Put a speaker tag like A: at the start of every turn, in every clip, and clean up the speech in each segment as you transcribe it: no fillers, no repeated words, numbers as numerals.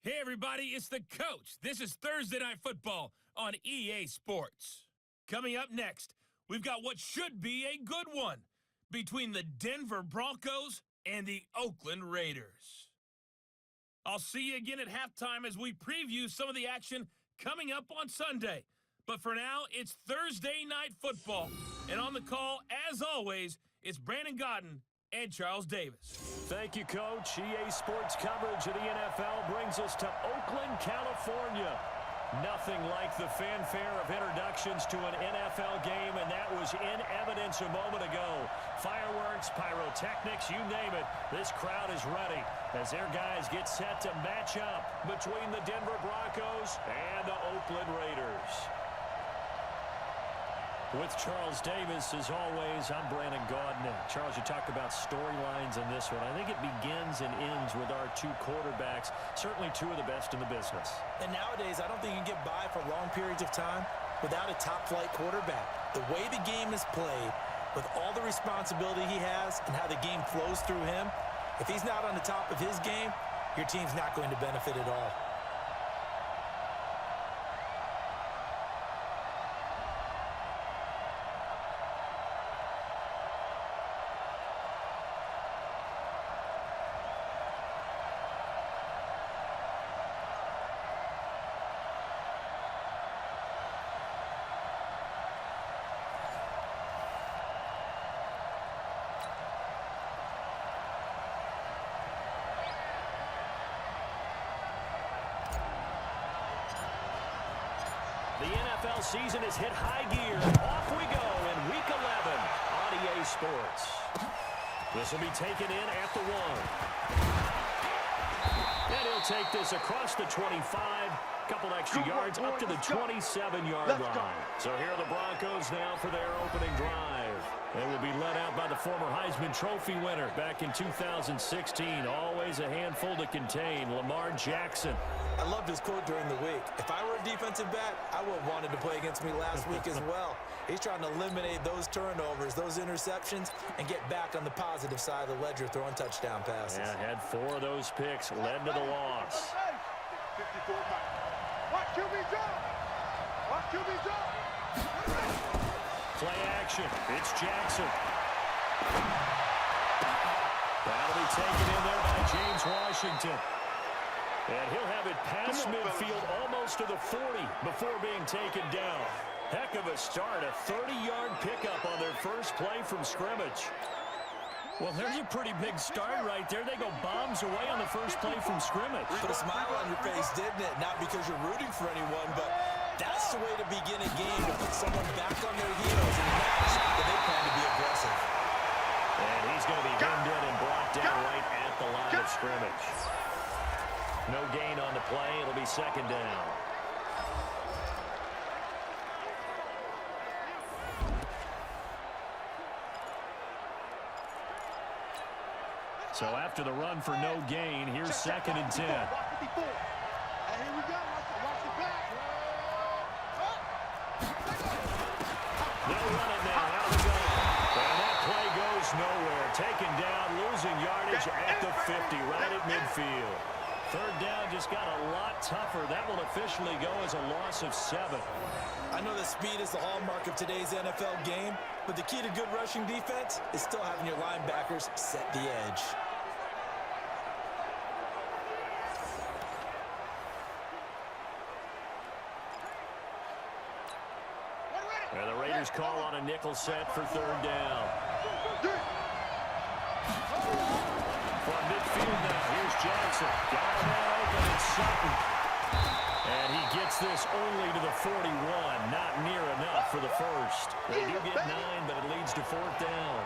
A: Hey everybody, it's the coach. This is Thursday Night Football on EA Sports. Coming up next, we've got what should be a good one between the Denver Broncos and the Oakland Raiders. I'll see you again at halftime as we preview some of the action coming up on Sunday. But for now, it's Thursday Night Football. And on the call, as always, it's Brandon Godden and Charles Davis.
B: Thank you, Coach. EA Sports coverage of the NFL brings us to Oakland, California. Nothing like the fanfare of introductions to an NFL game, and that was in evidence a moment ago. Fireworks, pyrotechnics, you name it. This crowd is ready as their guys get set to match up between the Denver Broncos and the Oakland Raiders. With Charles Davis, as always, I'm Brandon Godden. Charles, you talked about storylines in this one. I think it begins and ends with our two quarterbacks, certainly two of the best in the business.
C: And nowadays, I don't think you can get by for long periods of time without a top-flight quarterback. The way the game is played, with all the responsibility he has and how the game flows through him, if he's not on the top of his game, your team's not going to benefit at all.
B: The NFL season has hit high gear. Off we go in Week 11 on EA Sports. This will be taken in at the 1. And he'll take this across the 25. Couple extra yards up to the 27-yard line. So here are the Broncos now for their opening drive. They will be led out by the former Heisman Trophy winner back in 2016. Always a handful to contain, Lamar Jackson.
C: I loved his quote during the week. If I were a defensive back, I would have wanted to play against me last week as well. He's trying to eliminate those turnovers, those interceptions, and get back on the positive side of the ledger throwing touchdown passes.
B: Yeah, had 4 of those picks, led to the loss.
D: Watch QB drop! Watch QB drop!
B: Play action. It's Jackson. That'll be taken in there by James Washington. And he'll have it past midfield almost to the 40 before being taken down. Heck of a start, a 30-yard pickup on their first play from scrimmage.
A: Well, there's a pretty big start right there. They go bombs away on the first play from scrimmage.
C: Put a smile on your face, didn't it? Not because you're rooting for anyone, but that's the way to begin a game, to put someone back on their heels and match that they plan to be aggressive.
B: And he's going to be hemmed in and brought down right at the line of scrimmage. No gain on the play. It'll be second down. So after the run for no gain, here's second and 10.
D: And here we go. Watch the back.
B: They'll run it now. Out of the gun. And that play goes nowhere. Taken down, losing yardage at the 50, right at midfield. Third down just got a lot tougher. That will officially go as a loss of 7.
C: I know that speed is the hallmark of today's NFL game, but the key to good rushing defense is still having your linebackers set the edge.
B: And the Raiders call on a nickel set for third down. From midfield now, here's Jackson. Got a man open, it's Sutton. And he gets this only to the 41. Not near enough for the first. They do get 9, but it leads to fourth down.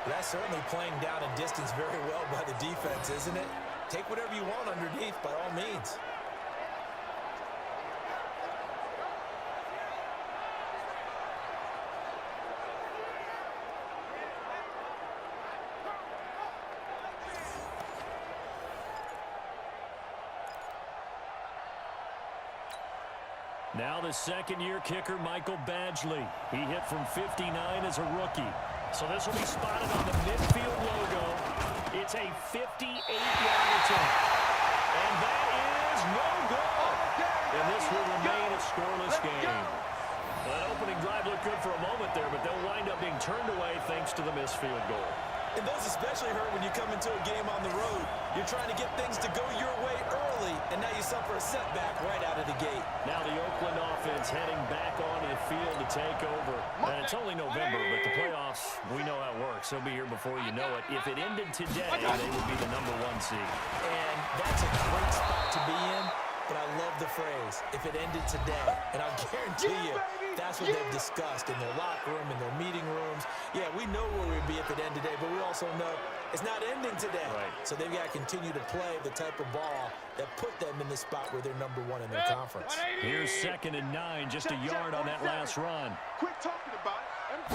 C: That's certainly playing down a distance very well by the defense, isn't it? Take whatever you want underneath, by all means.
B: Now the second-year kicker, Michael Badgley. He hit from 59 as a rookie. So this will be spotted on the midfield logo. It's a 58-yard attempt. And that is no good. And this will remain a scoreless game. That opening drive looked good for a moment there, but they'll wind up being turned away thanks to the missed field goal.
C: And those especially hurt when you come into a game on the road. You're trying to get things to go your way early, and now you suffer a setback right out of the gate.
B: Now the Oakland offense heading back onto the field to take over. And it's only November, but the playoffs, we know how it works. They'll be here before you know it. If it ended today, they would be the #1 seed.
C: And that's a great spot to be in, but I love the phrase, if it ended today. And I'll guarantee you, that's what they've discussed in their locker room, in their meeting rooms. Yeah, we know where we'd be if it ended today, but we also know it's not ending today.
B: Right.
C: So they've got to continue to play the type of ball that put them in the spot where they're #1 in their conference.
B: Here's 2nd and 9, just a yard on that last run.
D: Quit talking about it.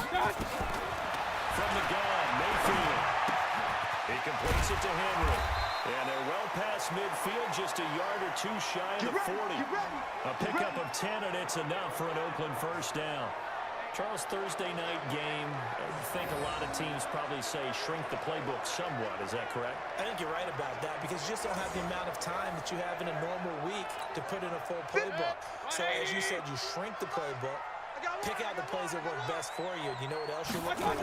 B: From the gun, Mayfield. He completes it to Henry. And they're well past midfield, just a yard or two shy of the 40. A pickup of 10, and it's enough for an Oakland first down. Charles, Thursday night game, I think a lot of teams probably say shrink the playbook somewhat. Is that correct?
C: I think you're right about that because you just don't have the amount of time that you have in a normal week to put in a full playbook. So as you said, you shrink the playbook, pick out the plays that work best for you. You know what else you're looking for?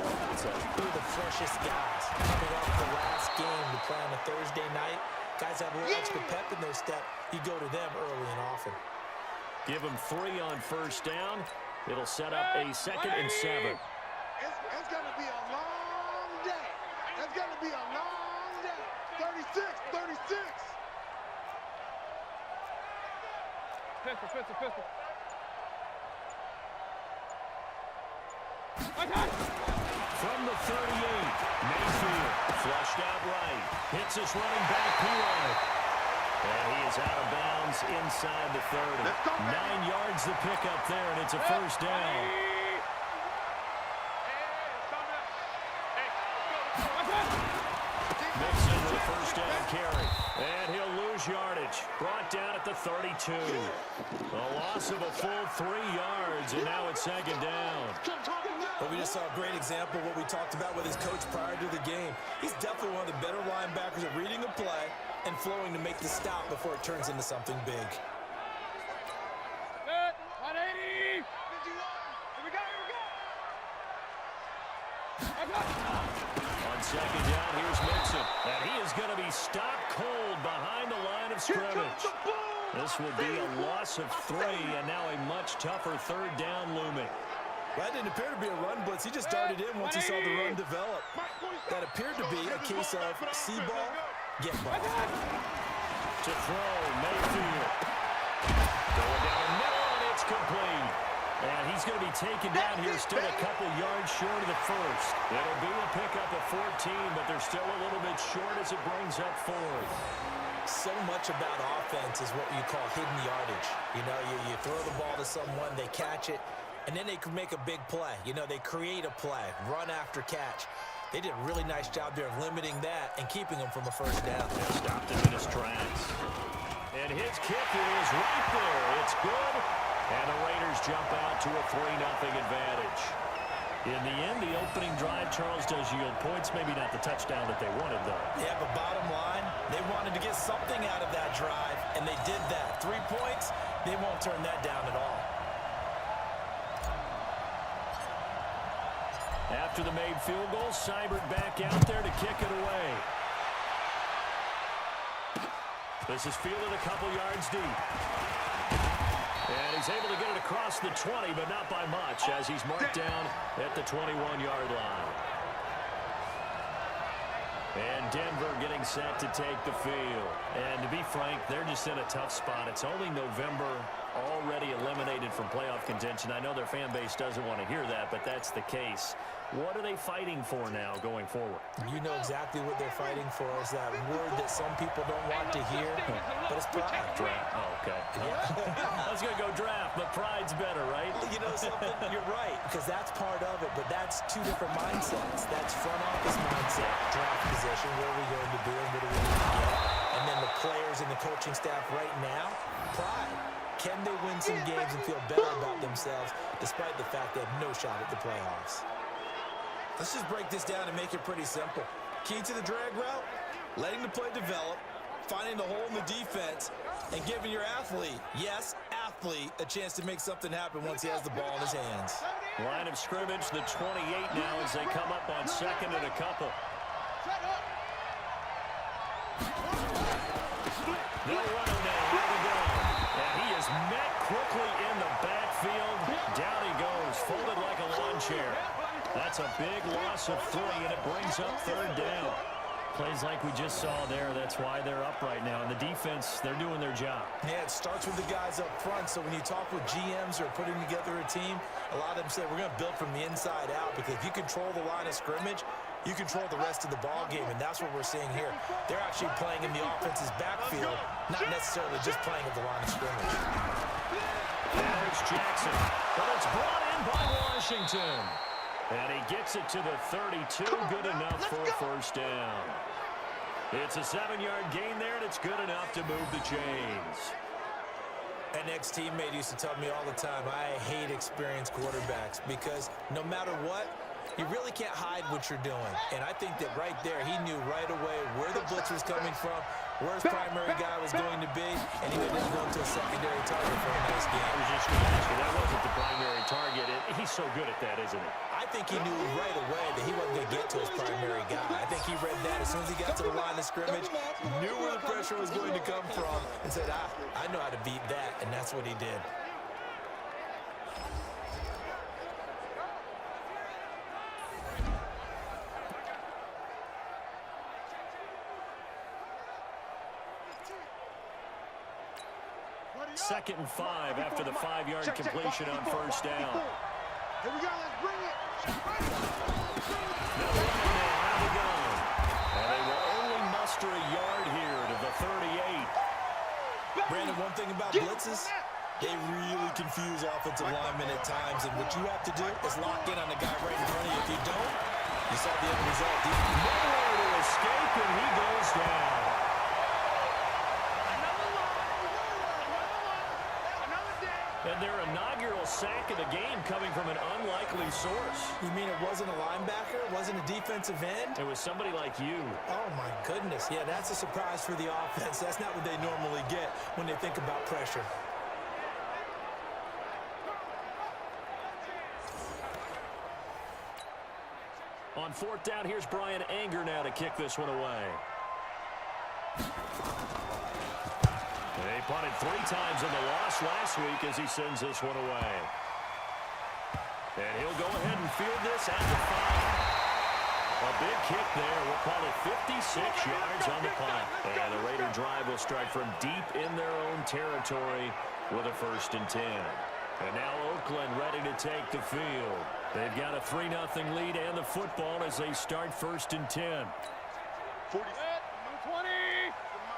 C: Who are the freshest guys coming off the last game to play on a Thursday night? Guys have a little extra pep in their step. You go to them early and often.
B: Give them 3 on first down. It'll set up a 2nd and 7.
D: It's going to be a long day. It's going to be a long day. 36. Pistol.
B: From the 38, Mayfield flushed out right. Hits his running back, Pirine. And he is out of bounds inside the 30. 9 yards to pick up there, and it's a first down. Mixon with a first down carry. And he'll lose yardage. Brought down at the 32. A loss of a full 3 yards, and now it's 2nd down.
C: But we just saw a great example of what we talked about with his coach prior to the game. He's definitely one of the better linebackers at reading a play and flowing to make the stop before it turns into something big.
D: 180. Here we go.
B: On 2nd down, here's Mixon. And he is going to be stopped cold behind the line of scrimmage. This will be a loss of 3, and now a much tougher 3rd down looming.
C: That didn't appear to be a run blitz. He just darted in once he saw the run develop. That appeared to be a case of see ball, get ball.
B: To throw, Mayfield. Going down the middle, and it's complete. And he's going to be taken down here still a couple yards short of the first. It'll be a pickup of 14, but they're still a little bit short as it brings up 4th.
C: So much about offense is what you call hidden yardage. You know, you throw the ball to someone, they catch it, and then they can make a big play. You know, they create a play, run after catch. They did a really nice job there of limiting that and keeping them from a first down.
B: Stopped him in his tracks. And his kick is right there. It's good. And the Raiders jump out to a 3-0 advantage. In the end, the opening drive, Charles, does yield points. Maybe not the touchdown that they wanted, though.
C: Yeah, but bottom line, they wanted to get something out of that drive, and they did that. 3 points, they won't turn that down at all.
B: After the made field goal, Seibert back out there to kick it away. This is fielded a couple yards deep. And he's able to get it across the 20, but not by much, as he's marked down at the 21-yard line. And Denver getting set to take the field. And to be frank, they're just in a tough spot. It's only November, already eliminated from playoff contention. I know their fan base doesn't want to hear that, but that's the case. What are they fighting for now going forward?
C: You know exactly what they're fighting for is that word that some people don't want to hear, but it's pride.
B: Draft. Oh, okay. I was going to go draft, but pride's better, right?
C: You know something? You're right, because that's part of it, but that's 2 different mindsets. That's front office mindset, draft position, where are we going to be and what do we need to get? And then the players and the coaching staff right now, pride. Can they win some games and feel better about themselves despite the fact they have no shot at the playoffs? Let's just break this down and make it pretty simple. Key to the drag route, letting the play develop, finding the hole in the defense, and giving your athlete, yes, athlete, a chance to make something happen once he has the ball in his hands.
B: Line of scrimmage, the 28 now as they come up on second and a couple. They'll run him now. Here we go. And he is met quickly in the backfield. Down he goes, folded like a lawn chair. That's a big loss of 3, and it brings up third down.
E: Plays like we just saw there. That's why they're up right now. And the defense, they're doing their job.
C: Yeah, it starts with the guys up front. So when you talk with GMs or putting together a team, a lot of them say we're going to build from the inside out, because if you control the line of scrimmage, you control the rest of the ball game, and that's what we're seeing here. They're actually playing in the offense's backfield, not necessarily just playing at the line of scrimmage.
B: Now it's Jackson, but it's brought in by Washington. And he gets it to the 32, good enough for a first down. It's a 7-yard gain there, and it's good enough to move the chains.
C: An ex-teammate used to tell me all the time, I hate experienced quarterbacks, because no matter what, you really can't hide what you're doing. And I think that right there, he knew right away where the blitz was coming from, where his primary guy was going to be, and he didn't go into a secondary target for a nice game.
B: I was just going to ask you, that wasn't the primary target. He's so good at that, isn't he?
C: I think he knew right away that he wasn't going to get to his primary guy. I think he read that as soon as he got to the line of scrimmage, knew where the pressure was going to come from, and said, I know how to beat that, and that's what he did.
B: Second and 5 after the 5-yard completion on first down.
D: Here we go, let's bring it.
B: They'll run it now. How we go? And they will only muster a yard here to the 38.
C: Brandon, one thing about blitzes, they really confuse offensive linemen at times, and what you have to do is lock in on the guy right in front of you. If you don't, you saw the end result.
B: Nowhere to escape, and he goes down. And their inaugural sack of the game coming from an unlikely source.
C: You mean it wasn't a linebacker? It wasn't a defensive end?
B: It was somebody like you.
C: Oh, my goodness. Yeah, that's a surprise for the offense. That's not what they normally get when they think about pressure.
B: On fourth down, here's Brian Anger now to kick this one away. They punted 3 times in the loss last week as he sends this one away. And he'll go ahead and field this at the 5. A big kick there. We'll call it 56 yards on the punt. And the Raider drive will start from deep in their own territory with a 1st and 10. And now Oakland ready to take the field. They've got a 3-0 lead and the football as they start 1st and 10.
D: 40. 20.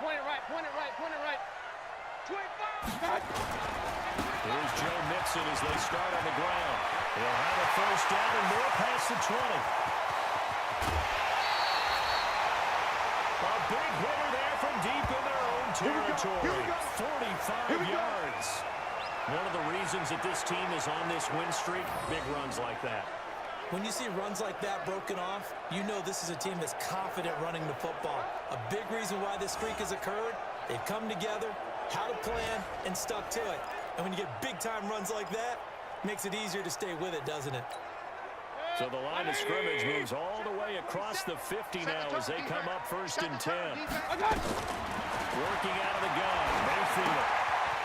D: Point it right, point it right, point it right. 25.
B: Here's Joe Mixon as they start on the ground. They'll have a 1st down and more past the 20. A big hitter there from deep in their own territory. 45 yards. One of the reasons that this team is on this win streak, big runs like that.
C: When you see runs like that broken off, you know this is a team that's confident running the football. A big reason why this streak has occurred, they've come together, how to plan, and stuck to it. And when you get big-time runs like that, it makes it easier to stay with it, doesn't it?
B: So the line of scrimmage moves all the way across the 50 now as they come up 1st and 10. Working out of the gun, Mayfield.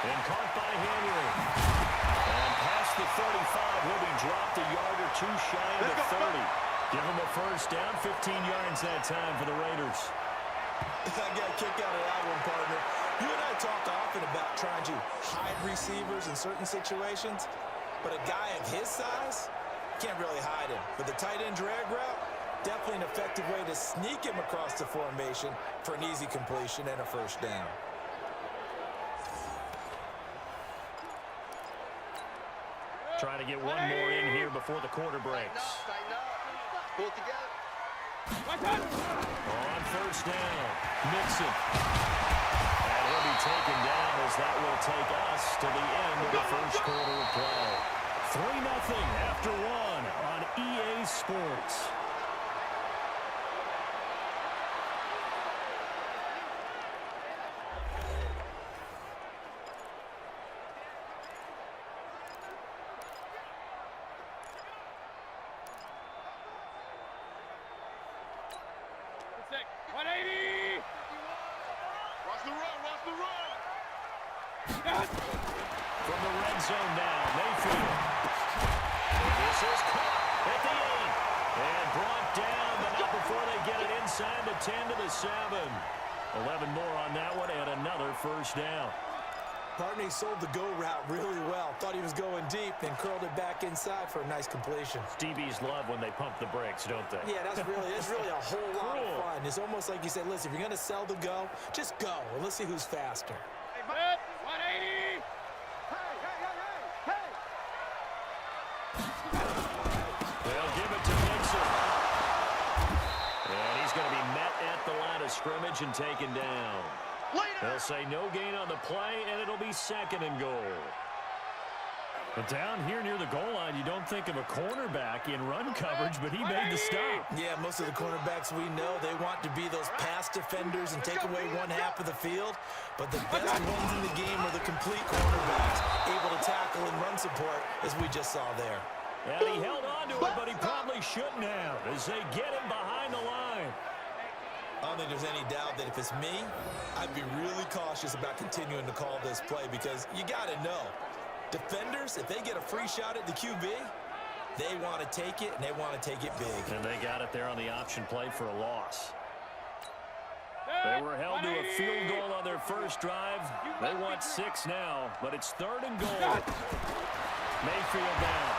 B: And caught by Henry. And past the 35, will be dropped a yard or 2 shy of the 30. Give him a 1st down, 15 yards that time for the Raiders.
C: I got a kick out of that one, partner. You and I talk often about trying to hide receivers in certain situations, but a guy of his size can't really hide him. But the tight end drag route, definitely an effective way to sneak him across the formation for an easy completion and a 1st down.
B: Trying to get one more in here before the quarter breaks.
D: Pull it together.
B: On 1st down, Mixon. And he'll be taken down as that will take us to the end of the 1st quarter of play. 3-0 after 1 on EA Sports.
F: 180.
D: Watch the run, watch the run.
B: From the red zone now, Mayfield. And this is caught at the 8. And brought down, but not before they get it inside the 10 to the 7. 11 more on that one, and another first down.
C: Partney sold the go route really well. Thought he was going deep, then curled it back inside for a nice completion.
B: DBs love when they pump the brakes, don't they?
C: Yeah, that's really a whole lot of fun. It's almost like you said, listen, if you're going to sell the go, just go, and let's see who's faster.
F: 180.
B: They'll give it to Mixon. And he's going to be met at the line of scrimmage and taken down. They'll say no gain on the play, and it'll be 2nd and goal.
E: But down here near the goal line, you don't think of a cornerback in run coverage, but he made the stop.
C: Yeah, most of the cornerbacks we know, they want to be those pass defenders and take away one half of the field. But the best ones in the game are the complete cornerbacks, able to tackle and run support, as we just saw there.
B: And he held on to it, but he probably shouldn't have, as they get him behind the line.
C: I don't think there's any doubt that if it's me, I'd be really cautious about continuing to call this play because you got to know, defenders, if they get a free shot at the QB, they want to take it, and they want to take it big.
B: And they got it there on the option play for a loss. They were held to a field goal on their first drive. They want 6 now, but it's 3rd and goal. Mayfield down.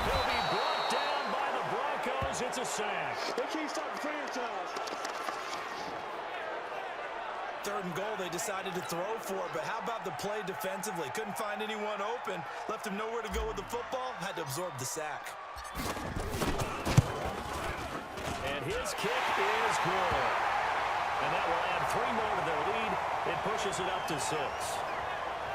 B: He'll be brought down by the Broncos. It's a sack.
D: They can't stop the franchise.
C: 3rd and goal they decided to throw for, but how about the play defensively? Couldn't find anyone open, left him nowhere to go with the football, had to absorb the sack.
B: And his kick is good. And that will add 3 more to their lead. It pushes it up to 6.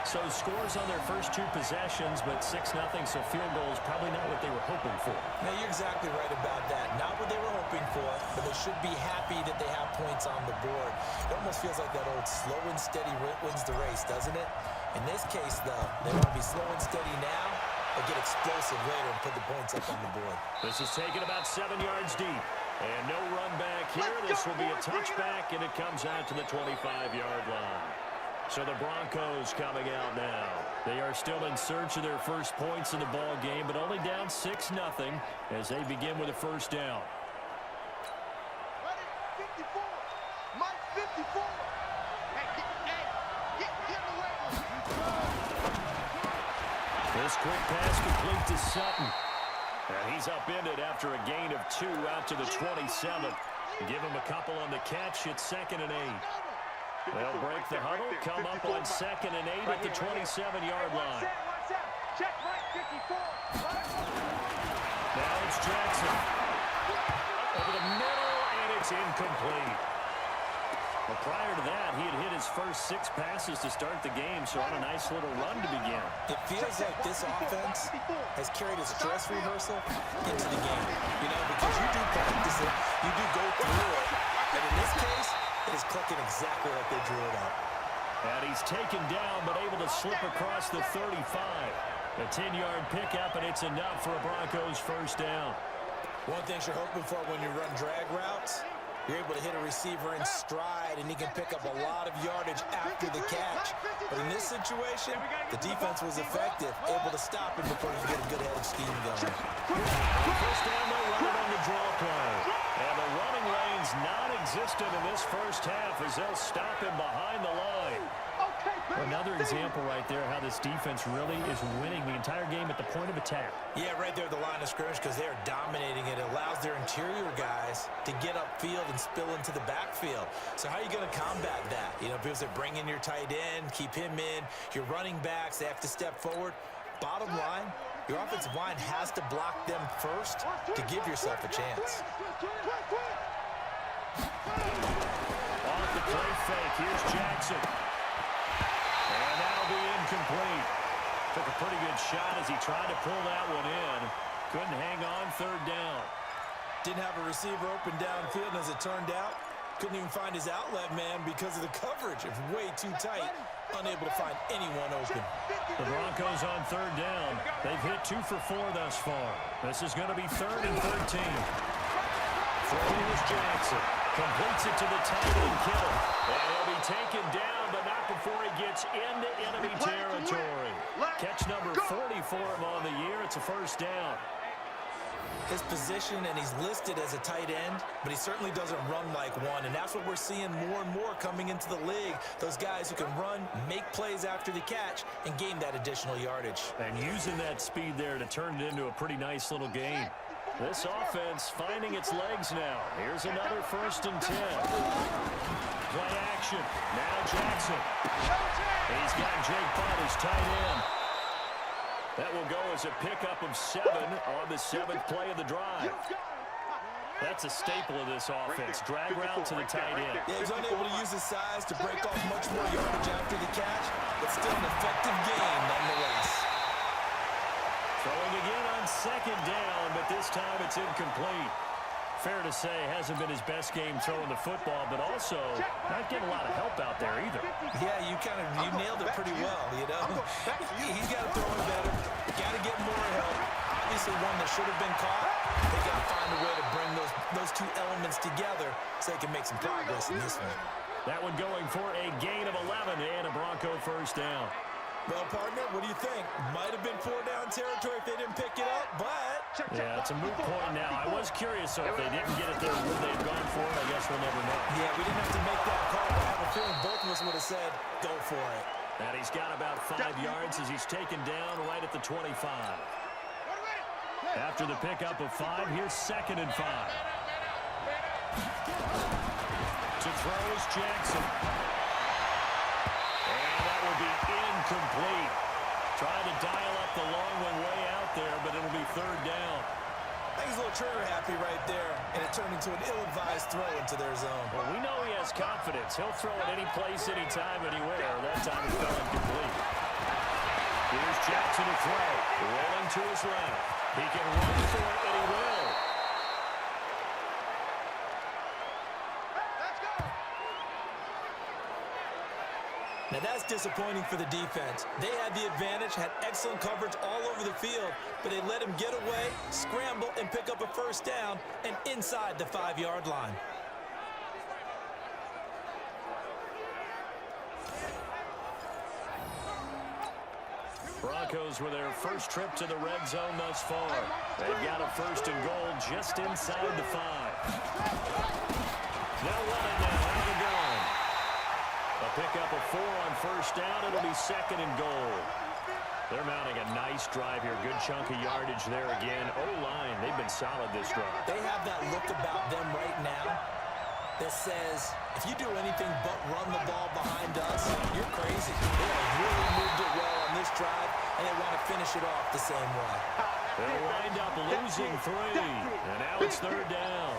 B: So scores on their first 2 possessions, but 6-0, so field goal is probably not what they were hoping for.
C: Now, you're exactly right about that. Not what they were hoping for, but they should be happy that they have points on the board. It almost feels like that old slow and steady wins the race, doesn't it? In this case, though, they want to be slow and steady now or get explosive later and put the points up on the board.
B: This is taken about 7 yards deep. And no run back here. This will be a touchback, and it comes out to the 25-yard line. So the Broncos coming out now. They are still in search of their first points in the ball game, but only down 6-0 as they begin with a first down.
D: 54. Mike 54.
B: This quick pass complete to Sutton. And he's upended after a gain of 2 out to the 27. Give him a couple on the catch. It's 2nd and 8. They'll break the huddle, come up on 2nd and 8 at the 27-yard line.
F: Check right 54.
B: Now it's Jackson. Over the middle, and it's incomplete. But prior to that, he had hit his first 6 passes to start the game, so on a nice little run to begin.
C: It feels like this offense has carried its dress rehearsal into the game. You know, because you do practice it, you do go through it, and in this case, it is clicking exactly like they drew it up.
B: And he's taken down, but able to slip across the 35. A 10-yard pickup, and it's enough for a Broncos first down.
C: One thing you're hoping for when you run drag routes, you're able to hit a receiver in stride, and he can pick up a lot of yardage after the catch. But in this situation, the defense was effective, able to stop him before he could get a good head of steam going.
B: First down, they'll run it on the draw play. And the running lane's non-existent in this first half as they'll stop him behind the line.
E: Another example right there how this defense really is winning the entire game at the point of attack.
C: Yeah, right there at the line of scrimmage because they are dominating it. It allows their interior guys to get upfield and spill into the backfield. So how are you going to combat that? You know, because they bring in your tight end, keep him in. Your running backs, they have to step forward. Bottom line, your offensive line has to block them first to give yourself a chance.
B: Off the play fake, here's Jackson. And that'll be incomplete. Took a pretty good shot as he tried to pull that one in. Couldn't hang on 3rd down.
C: Didn't have a receiver open downfield, and as it turned out, couldn't even find his outlet man because of the coverage. It was way too tight, unable to find anyone open.
B: The Broncos on 3rd down. They've hit 2 for 4 thus far. This is going to be 3rd and 13. Throwing is Jackson. Completes it to the tight end, Kittle. And he'll be taken down, but not before he gets into enemy territory. Catch number 40 for him on the year. It's a first down.
C: His position, and he's listed as a tight end, but he certainly doesn't run like one, and that's what we're seeing more and more coming into the league. Those guys who can run, make plays after the catch, and gain that additional yardage.
E: And using that speed there to turn it into a pretty nice little game.
B: This offense finding its legs now. Here's another 1st and 10. Play action. Now Jackson. He's got Jake Butt as tight end. That will go as a pickup of 7 on the 7th play of the drive. That's a staple of this offense. Drag route to the tight end.
C: Yeah, he's unable to use his size to break off much more yardage after the catch, but still an effective game nonetheless.
B: Throwing again on 2nd down, but this time it's incomplete.
E: Fair to say, hasn't been his best game throwing the football, but also not getting a lot of help out there either.
C: Yeah, you nailed it pretty well, you know. He's got to throw it better. Got to get more help. Obviously one that should have been caught. They got to find a way to bring those two elements together so they can make some progress in this one.
B: That one going for a gain of 11 and a Bronco first down.
C: Well, partner, what do you think? Might have been 4-down territory if they didn't pick it up, but...
E: Yeah, it's a moot point now. I was curious, so if they didn't get it there, would they have gone for it? I guess we'll never know.
C: Yeah, we didn't have to make that call, but I have a feeling both of us would have said, go for it.
B: And he's got about 5 yards as he's taken down right at the 25. After the pickup of 5, here's 2nd and 5. To throw is Jackson. And that will be incomplete. Trying to dial up the long one way out there, but it'll be 3rd down.
C: I think he's a little trigger happy right there, and it turned into an ill-advised throw into their zone.
B: Well, we know he has confidence. He'll throw it any place, anytime, anywhere. That time it fell incomplete. Here's Jackson to throw. Rolling to his left. He can run for it, and he will.
C: Now that's disappointing for the defense. They had the advantage, had excellent coverage all over the field, but they let him get away, scramble, and pick up a 1st down and inside the 5-yard line.
B: Broncos with their first trip to the red zone thus far. They've got a 1st and goal just inside the 5. They'll run it now. Have a go. A pickup of 4 on 1st down. It'll be 2nd and goal. They're mounting a nice drive here. Good chunk of yardage there again. O-line, they've been solid this drive.
C: They have that look about them right now that says, if you do anything but run the ball behind us, you're crazy. They have really moved it well on this drive, and they want to finish it off the same way.
B: They'll wind up losing 3, and now it's 3rd down.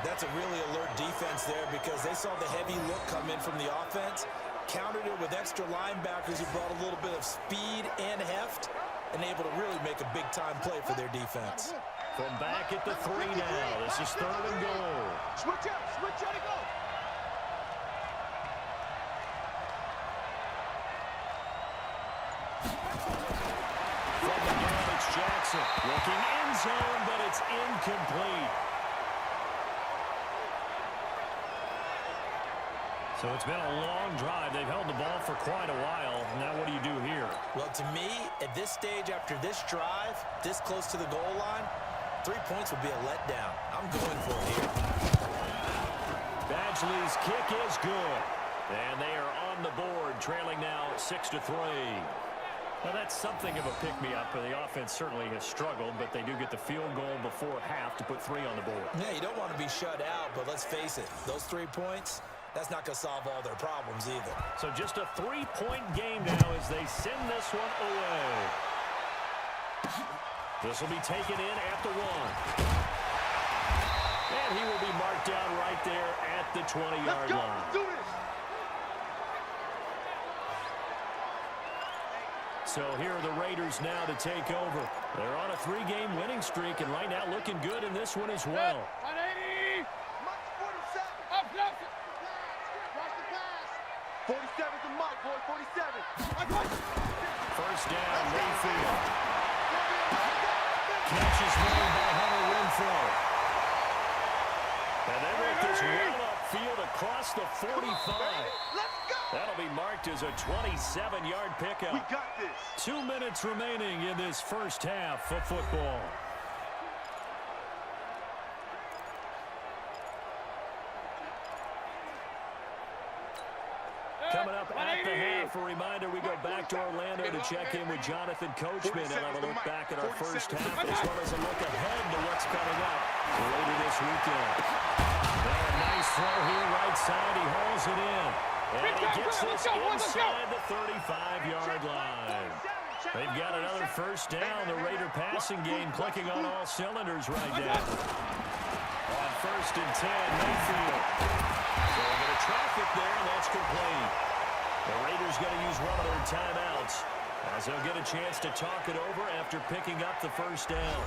C: That's a really alert defense there because they saw the heavy look come in from the offense, countered it with extra linebackers who brought a little bit of speed and heft, and able to really make a big-time play for their defense.
B: From back at the 3 now, this is 3rd and goal.
F: Switch up and go.
B: From the gun, it's Jackson. Looking end zone, but it's incomplete.
E: So it's been a long drive. They've held the ball for quite a while. Now what do you do here?
C: Well, to me, at this stage after this drive, this close to the goal line, 3 points would be a letdown. I'm going for it here.
B: Badgley's kick is good. And they are on the board, trailing now 6-3.
E: Well, that's something of a pick-me-up. The offense certainly has struggled, but they do get the field goal before half to put 3 on the board.
C: Yeah, you don't want to be shut out, but let's face it, those 3 points, that's not going to solve all their problems either.
B: So just a 3-point game now as they send this one away. This will be taken in at the 1. And he will be marked down right there at the 20-yard line.
F: Let's do this.
B: So here are the Raiders now to take over. They're on a 3-game winning streak, and right now looking good in this one as well.
F: 180.
D: Mike 47.
F: Up, close it.
D: Watch the pass. 47's the Mike, boy. 47.
B: First down, Mayfield. Catch is made by Hunter Renfrow. And they make this one across the 45.
D: Let's go!
B: That'll be marked as a 27-yard pickup.
D: We got this.
B: 2 minutes remaining in this first half of football. Coming up at the half, a reminder, we go back to Orlando to check in with Jonathan Coachman and have a look back at our first half as well as a look ahead to what's coming up later this weekend. And a nice throw here right side. He hauls it in. And he gets this inside the 35-yard line. They've got another first down. The Raider passing game clicking on all cylinders right now. On 1st and 10, Mayfield. So a bit of traffic there, and that's complete. The Raiders going to use one of their timeouts as they'll get a chance to talk it over after picking up the first down.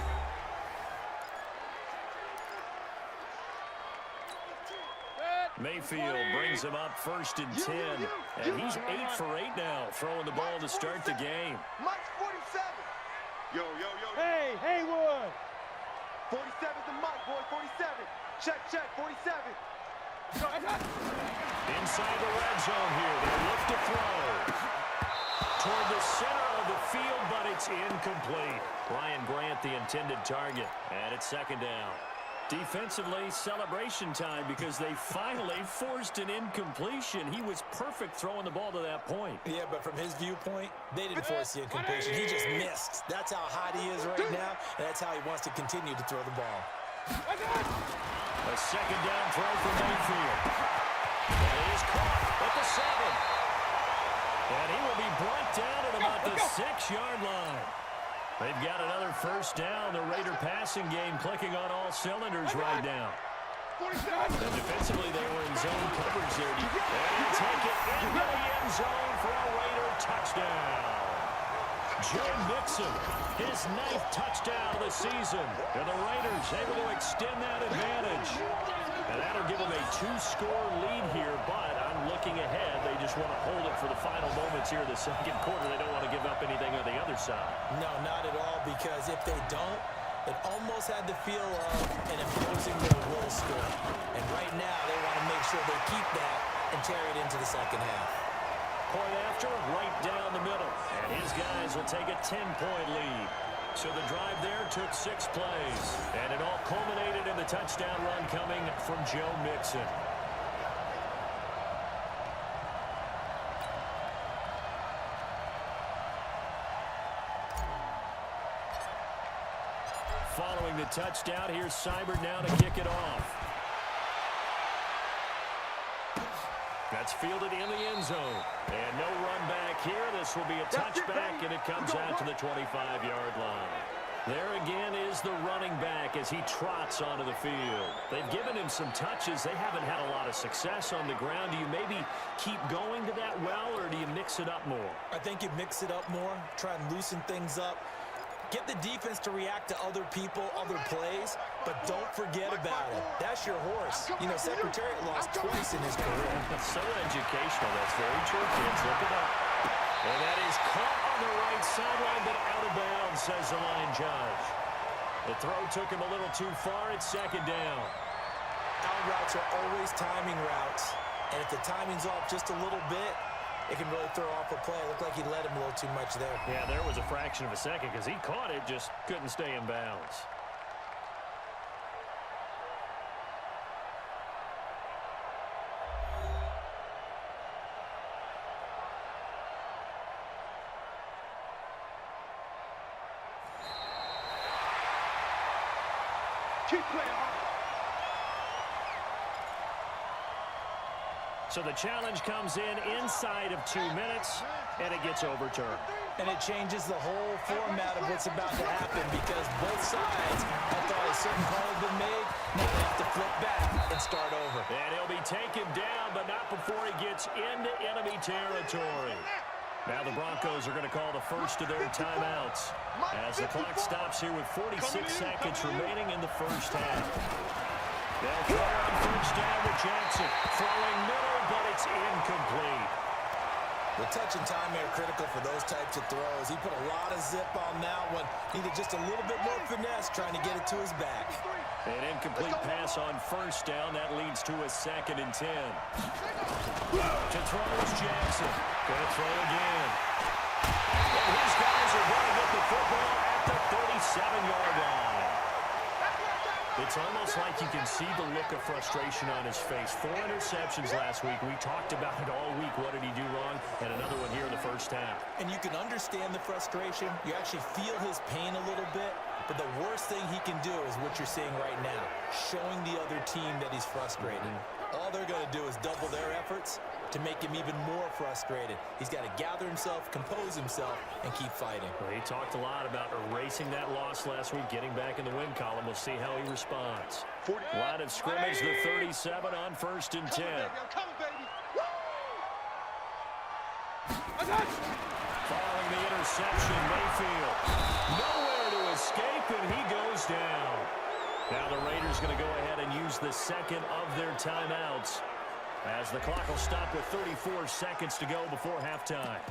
B: Mayfield brings him up 1st and 10, and he's 8 for 8 now, throwing the ball to start the game.
D: Mike's 47. Yo.
F: Hey, Haywood.
D: 47's the Mike, boy. 47. Check, 47.
B: Inside the red zone here. They look to throw. Toward the center of the field, but it's incomplete. Ryan Grant, the intended target. And it's 2nd down. Defensively, celebration time because they finally forced an incompletion. He was perfect throwing the ball to that point.
C: Yeah, but from his viewpoint, they didn't force the incompletion. He just missed. That's how hot he is right now, and that's how he wants to continue to throw the ball.
B: A 2nd down throw for Mayfield. And he is caught at the 7. And he will be brought down at about the 6-yard line. They've got another first down. The Raider passing game clicking on all cylinders right now. And defensively, they were in zone coverage there. And he'll take it into the end zone for a Raider touchdown. Joe Mixon, his 9th touchdown of the season. And the Raiders able to extend that advantage. And that'll give them a 2-score lead here, but I'm looking ahead. They just want to hold it for the final moments here in the 2nd quarter. They don't want to give up anything on the other side.
C: No, not at all, because if they don't, it almost had the feel of an imposing their will score. And right now, they want to make sure they keep that and carry it into the 2nd half.
B: Point after, right down the middle. And his guys will take a 10-point lead. So the drive there took 6 plays. And it all culminated in the touchdown run coming from Joe Mixon. Following the touchdown, here's Seibert now to kick it off. That's fielded in the end zone. And no run back here. This will be a touchback, and it comes out to the 25-yard line. There again is the running back as he trots onto the field. They've given him some touches. They haven't had a lot of success on the ground. Do you maybe keep going to that well, or do you mix it up more?
C: I think you mix it up more, try and loosen things up. Get the defense to react to other people, other plays, but don't forget about it. That's your horse. You know, Secretariat lost twice in his career.
B: So educational. That's very true, kids. Look at that. And that is caught on the right sideline, but out of bounds, says the line judge. The throw took him a little too far. It's 2nd down.
C: Out routes are always timing routes, and if the timing's off just a little bit, it can really throw off a play. It looked like he let him a little too much there.
B: Yeah, there was a fraction of a second because he caught it, just couldn't stay in bounds.
D: Keep playing hard.
B: So the challenge comes in inside of 2 minutes, and it gets overturned.
C: And it changes the whole format of what's about to happen because both sides have thought a certain call has been made. Now they have to flip back and start over.
B: And he'll be taken down, but not before he gets into enemy territory. Now the Broncos are going to call the first of their timeouts as the clock stops here with 46 seconds remaining in the first half. They'll throw on first down to Jackson. Throwing middle, but it's incomplete.
C: The touch and time are critical for those types of throws. He put a lot of zip on that one. Needed just a little bit more finesse trying to get it to his back.
B: An incomplete pass on first down. That leads to a 2nd and 10. To throw is Jackson. Gonna throw again. And his guys are going to get the football at the 37-yard line. It's almost like you can see the look of frustration on his face. 4 interceptions last week. We talked about it all week. What did he do wrong? And another one here in the first half.
C: And you can understand the frustration. You actually feel his pain a little bit. But the worst thing he can do is what you're seeing right now, showing the other team that he's frustrated. All they're going to do is double their efforts to make him even more frustrated. He's got to gather himself, compose himself, and keep fighting.
B: Well, he talked a lot about erasing that loss last week, getting back in the win column. We'll see how he responds. Line of scrimmage, the 37 on 1st and 10. Following the interception, Mayfield nowhere to escape, and he goes down. Now the Raiders going to go ahead and use the 2nd of their timeouts, as the clock will stop with 34 seconds to go before halftime.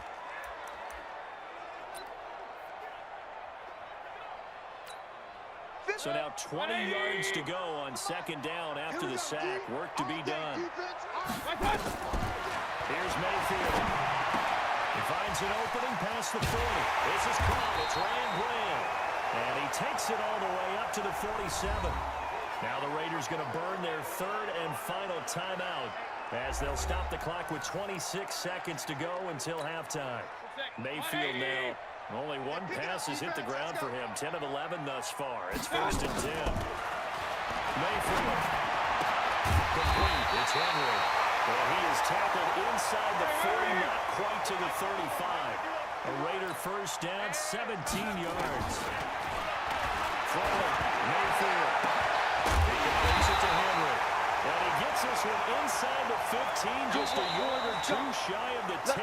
B: So now 20 yards to go on 2nd down after the sack. Work to be done. Here's Mayfield. He finds an opening past the 40. This is caught. It's Rand. And he takes it all the way up to the 47. Now the Raiders going to burn their 3rd and final timeout, as they'll stop the clock with 26 seconds to go until halftime. Mayfield now, only 1 pass has hit the ground for him. 10 of 11 thus far. It's 1st and 10. Mayfield. Complete. It's Henry. Well, he is tackled inside the 40, not quite to the 35. A Raider first down, 17 yards. Throwing. Mayfield. He brings it to Henry. And he gets this one inside the 15, just a yard or 2 shy of the 10.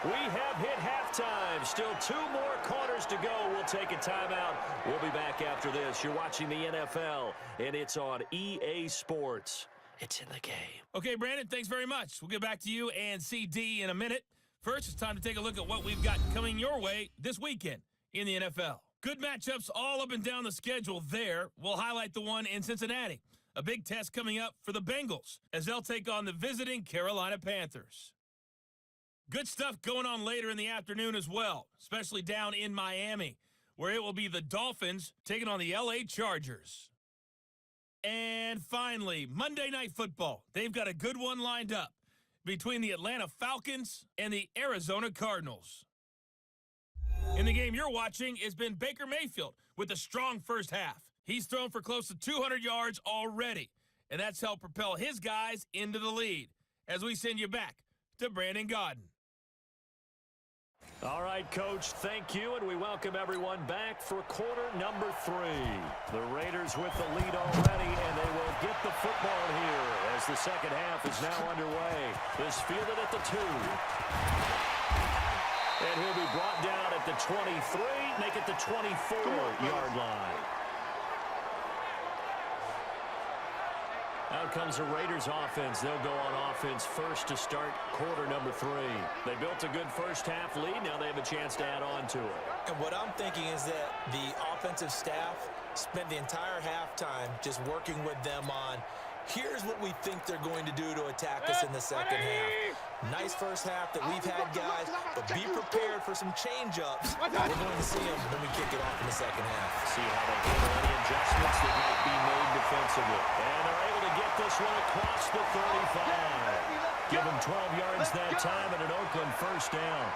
B: We have hit halftime. Still 2 more quarters to go. We'll take a timeout. We'll be back after this. You're watching the NFL, and it's on EA Sports. It's in the game.
A: Okay, Brandon, thanks very much. We'll get back to you and CD in a minute. First, it's time to take a look at what we've got coming your way this weekend in the NFL. Good matchups all up and down the schedule there. We'll highlight the one in Cincinnati. A big test coming up for the Bengals as they'll take on the visiting Carolina Panthers. Good stuff going on later in the afternoon as well, especially down in Miami, where it will be the Dolphins taking on the LA Chargers. And finally, Monday Night Football. They've got a good one lined up between the Atlanta Falcons and the Arizona Cardinals. In the game you're watching, it's been Baker Mayfield with a strong first half. He's thrown for close to 200 yards already, and that's helped propel his guys into the lead. As we send you back to Brandon Gaudin.
B: All right, Coach, thank you, and we welcome everyone back for quarter number 3. The Raiders with the lead already, and they will get the football here as the second half is now underway. This fielded at the 2. And he'll be brought down at the 23, make it the 24-yard line. Out comes the Raiders offense. They'll go on offense first to start quarter number 3. They built a good first half lead. Now they have a chance to add on to it.
C: And what I'm thinking is that the offensive staff spent the entire halftime just working with them on, here's what we think they're going to do to attack us in the second half. Nice first half that we've had, guys, but be prepared for some change-ups. We're going to see them when we kick it off in the second half.
B: See how they handle any adjustments that might be made defensively. And they're able to get this one across the 35. Give them 12 yards that time and an Oakland first down.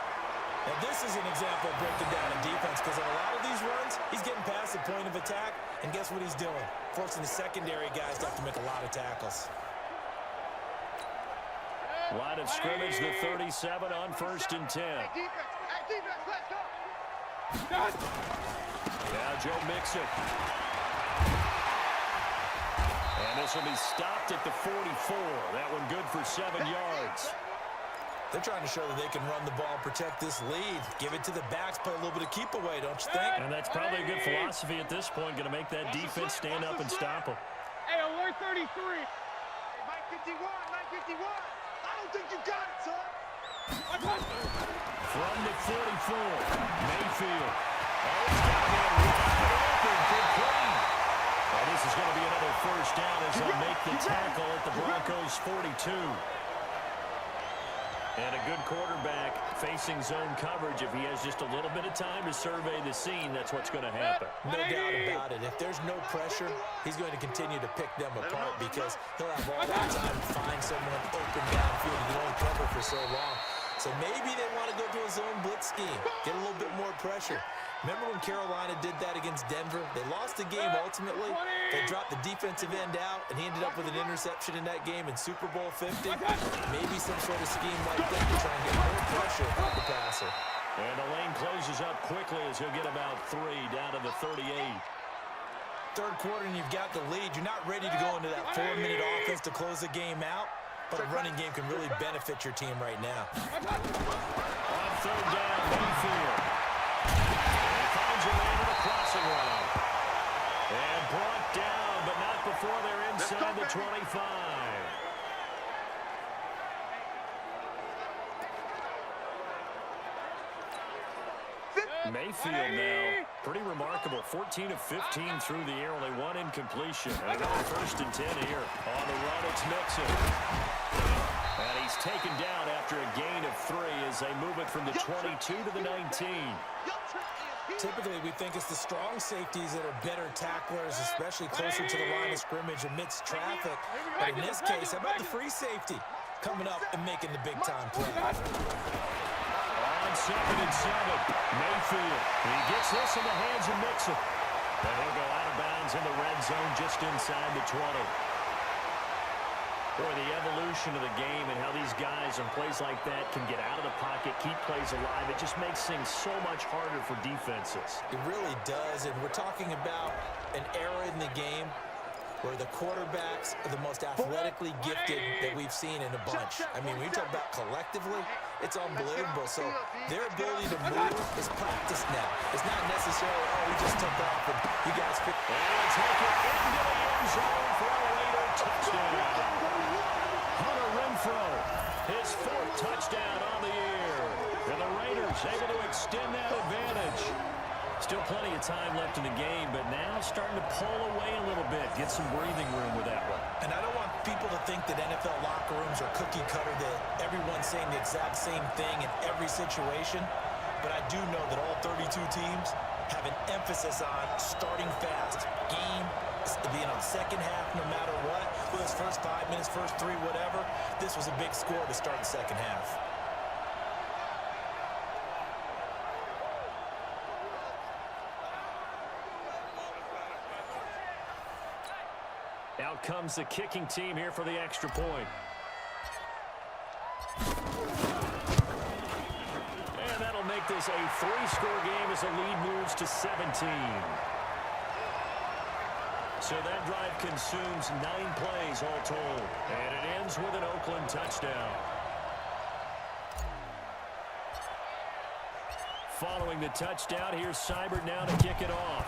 C: Now, this is an example of breaking down in defense, because on a lot of these runs, he's getting past the point of attack, and guess what he's doing? Forcing the secondary guys to have to make a lot of tackles.
B: Line of scrimmage, the 37 on 1st and 10. Now Joe Mixon. And this will be stopped at the 44. That one good for 7 yards.
C: They're trying to show that they can run the ball and protect this lead. Give it to the backs, play a little bit of keep away, don't you think?
B: And that's probably a good philosophy at this point, going to make that defense stand up and stop them.
F: Hey, alert 33.
D: Mike 51, Mike 51. I don't think you got it, son.
B: From the 44, Mayfield. Oh, he's got him wide open, complete. And this is going to be another first down as they'll make the tackle at the Broncos' 42. And a good quarterback facing zone coverage. If he has just a little bit of time to survey the scene, that's what's going to happen.
C: No doubt about it. If there's no pressure, he's going to continue to pick them apart because he'll have all that time to find someone open downfield to get on cover for so long. So maybe they want to go to a zone blitz scheme, get a little bit more pressure. Remember when Carolina did that against Denver? They lost the game ultimately. They dropped the defensive end out, and he ended up with an interception in that game in Super Bowl 50. Maybe some sort of scheme like that to try and get more pressure on the passer.
B: And the lane closes up quickly as he'll get about 3 down to the 38.
C: Third quarter, and you've got the lead. You're not ready to go into that 4-minute offense to close the game out, but a running game can really benefit your team right now.
B: On third down, Mayfield. A man in the crossing route. And brought down, but not before they're inside the 25. Mayfield now, pretty remarkable. 14 of 15 through the air, only 1 incompletion. And another 1st and 10 here. On the run, it's Mixon. And he's taken down after a gain of 3 as they move it from the 22 to the 19.
C: Typically, we think it's the strong safeties that are better tacklers, especially closer to the line of scrimmage amidst traffic. But in this case, how about the free safety coming up and making the big-time play?
B: On 2nd and 7, Mayfield. He gets this in the hands of Mixon. And he'll go out of bounds in the red zone just inside the 20. Boy, the evolution of the game and how these guys on plays like that can get out of the pocket, keep plays alive, it just makes things so much harder for defenses.
C: It really does, and we're talking about an era in the game where the quarterbacks are the most athletically gifted that we've seen in a bunch. I mean, when you talk about collectively, it's unbelievable. So their ability to move is practiced now. It's not necessarily, oh, we just took off and you guys pick.
B: And take it into the end zone for a Raider touchdown. Hunter Renfrow, his 4th touchdown on the year. And the Raiders able to extend that advantage. Still plenty of time left in the game, but now starting to pull away a little bit, get some breathing room with that one.
C: And I don't want people to think that NFL locker rooms are cookie cutter, that everyone's saying the exact same thing in every situation. But I do know that all 32 teams have an emphasis on starting fast. Game, second half, no matter what. Whether it's first 5 minutes, first 3, whatever. This was a big score to start the second half.
B: Out comes the kicking team here for the extra point. And that'll make this a 3-score game as the lead moves to 17. So that drive consumes 9 plays all told. And it ends with an Oakland touchdown. Following the touchdown, here's Seibert now to kick it off.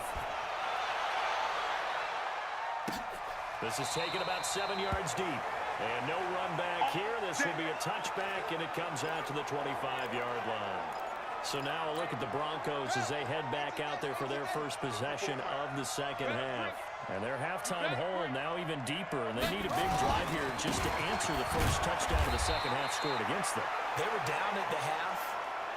B: This is taken about 7 yards deep. And no run back here. This will be a touchback, and it comes out to the 25-yard line. So now a look at the Broncos as they head back out there for their first possession of the second half. And their halftime hole now even deeper, and they need a big drive here just to answer the first touchdown of the second half scored against them.
C: They were down at the half.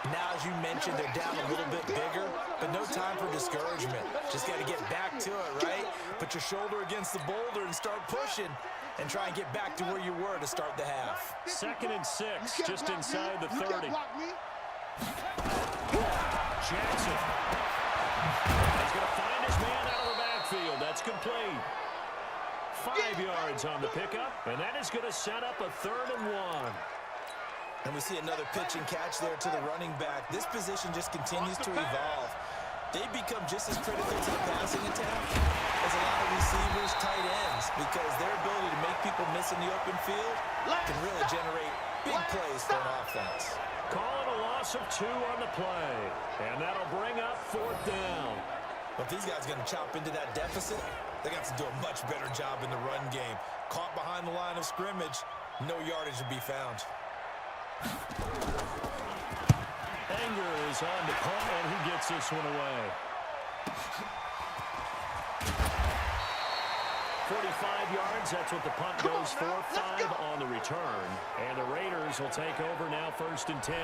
C: Now, as you mentioned, they're down a little bit bigger, but no time for discouragement. Just got to get back to it, right? Put your shoulder against the boulder and start pushing and try and get back to where you were to start the half.
B: 2nd and 6, just inside the 30. Jackson. He's going to find his man out of the backfield. That's complete. 5 yards on the pickup, and that is going to set up a 3rd and 1.
C: And we see another pitch and catch there to the running back. This position just continues to evolve. They become just as critical to the passing attack as a lot of receivers, tight ends, because their ability to make people miss in the open field can really generate big plays for an offense.
B: Calling a loss of 2 on the play, and that'll bring up 4th down.
C: But if these guys are going to chop into that deficit, they got to do a much better job in the run game. Caught behind the line of scrimmage, no yardage to be found.
E: Anger is on the punt, and he gets this one away. 45 yards, that's what the punt goes for. 5 on the return. And the Raiders will take over now, 1st and 10.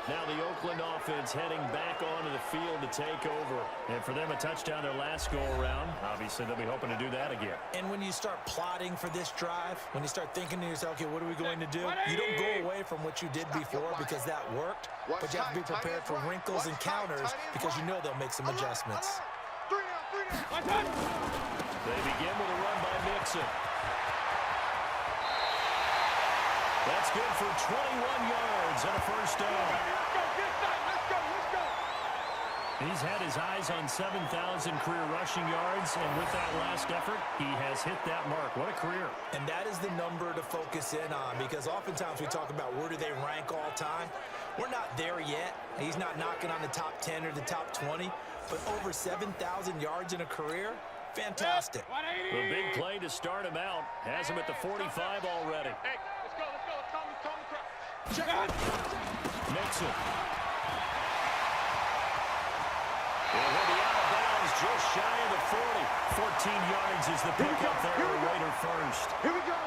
E: Now the Oakland offense heading back onto the field to take over. And for them, a touchdown their last go-around. Obviously, they'll be hoping to do that again.
C: And when you start plotting for this drive, when you start thinking to yourself, okay, what are we going to do? You don't go away from what you did before because that worked, but you have to be prepared for wrinkles and counters because you know they'll make some adjustments.
E: They begin with a run by Mixon. That's good for 21 yards and a 1st down.
F: Let's go.
E: He's had his eyes on 7,000 career rushing yards, and with that last effort, he has hit that mark. What a career.
C: And that is the number to focus in on because oftentimes we talk about where do they rank all time. We're not there yet. He's not knocking on the top 10 or the top 20, but over 7,000 yards in a career, fantastic.
E: The big play to start him out has him at the 45 already.
F: Hey, let's go. Calm the crowd.
C: Check it.
E: Mixon. And he'll be out of bounds just shy of the 40. 14 yards is the pickup there, Raider 1st.
F: Here we go.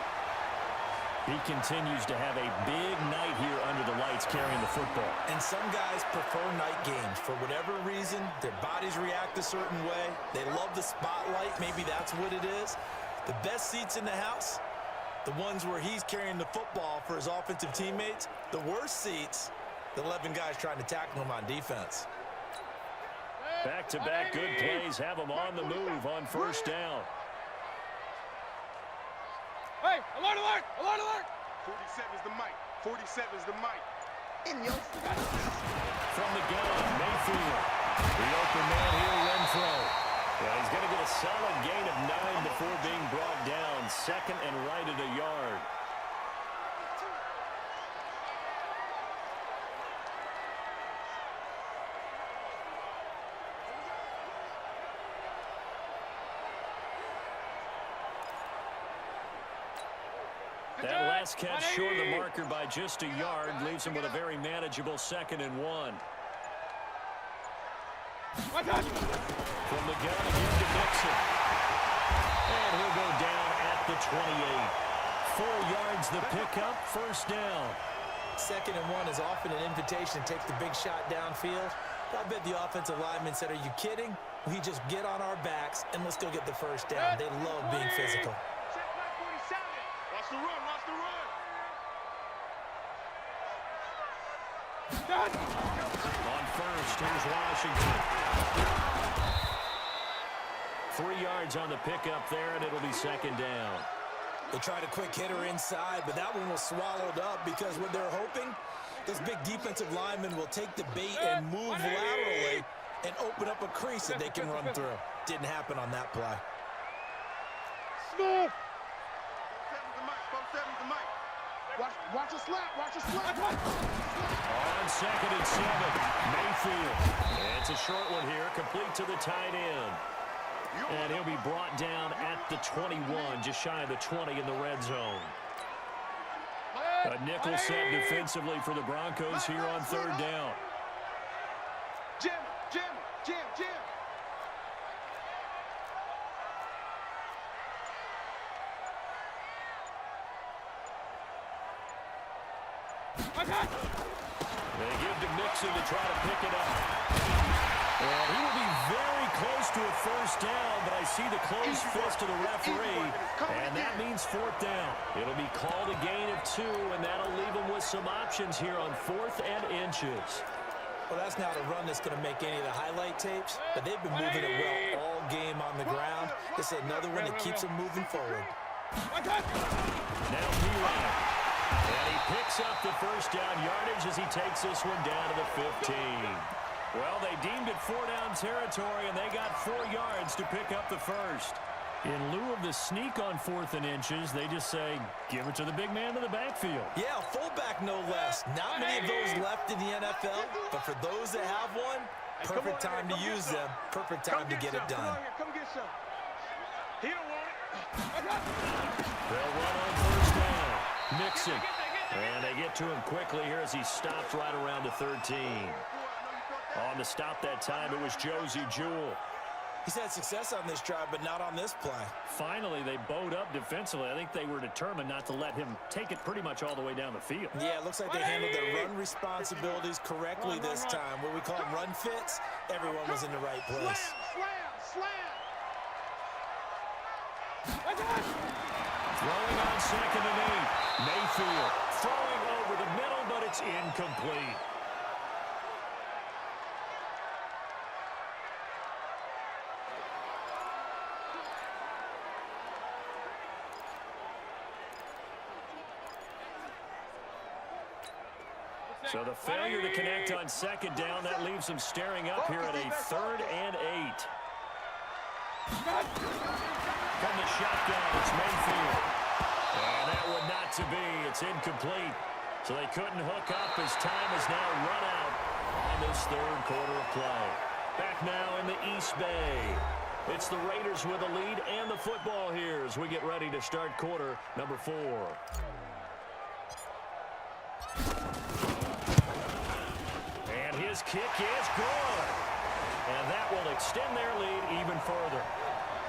E: He continues to have a big night here under the lights carrying the football.
C: And some guys prefer night games. For whatever reason, their bodies react a certain way. They love the spotlight. Maybe that's what it is. The best seats in the house, the ones where he's carrying the football for his offensive teammates. The worst seats, the 11 guys trying to tackle him on defense.
E: Back-to-back good plays have him on the move on 1st down.
F: Hey, alert!
D: 47's the mic. 47's the mic. In your
E: From the gun, Mayfield. The open man here, Renfro. Yeah, he's going to get a solid gain of 9 before being brought down. 2nd and right at a yard. That last catch short of the marker by just a yard leaves him with a very manageable 2nd and 1. From the gun again to Mixon. And he'll go down at the 28. 4 yards the pickup, 1st down.
C: 2nd and 1 is often an invitation to take the big shot downfield. I bet the offensive lineman said, are you kidding? We just get on our backs and let's go get the 1st down. They love being physical.
D: Watch the run.
E: On 1st, here's Washington. 3 yards on the pickup there, and it'll be 2nd down.
C: They tried a quick hitter inside, but that one was swallowed up because what they're hoping, those big defensive linemen will take the bait and move laterally and open up a crease that they can run through. Didn't happen on that play.
F: Smith.
D: 47's the mic. Watch a slap.
E: On 2nd and 7, Mayfield. And it's a short one here, complete to the tight end. And he'll be brought down at the 21, just shy of the 20 in the red zone. A nickel set defensively for the Broncos here on 3rd down.
D: Jim.
E: They give to Mixon to try to pick it up. And he will be very close to a 1st down, but I see the closed fist of the referee, and that means 4th down. It'll be called a gain of 2, and that'll leave him with some options here on 4th and inches.
C: Well, that's not a run that's going to make any of the highlight tapes, but they've been moving it well all game on the ground. This is another one that keeps them moving forward.
E: Now P-Line. And he picks up the 1st down yardage as he takes this one down to the 15. Well, they deemed it 4-down territory, and they got 4 yards to pick up the 1st. In lieu of the sneak on 4th and inches, they just say, give it to the big man in the backfield.
C: Yeah, fullback no less. Not many of those left in the NFL, but for those that have one, perfect time to use them, perfect time to get it done.
F: Come get some. He don't want it.
E: They'll run on 1st down. Mixon.
B: And they get to him quickly here as he stopped right around the 13. On the stop that time, it was Josie Jewell.
C: He's had success on this drive, but not on this play.
B: Finally, they bowed up defensively. I think they were determined not to let him take it pretty much all the way down the field.
C: Yeah, it looks like they handled their run responsibilities correctly this time. What we call them run fits, everyone was in the right place.
B: Throwing on 2nd and 8. Mayfield throwing over the middle, but it's incomplete. So the failure to connect on 2nd down, that leaves them staring up here at a 3rd and 8. From the shotgun, it's Mayfield. And that would not to be. It's incomplete. So they couldn't hook up as time has now run out on this 3rd quarter of play. Back now in the East Bay. It's the Raiders with a lead and the football here as we get ready to start quarter number 4. And his kick is good. And that will extend their lead even further.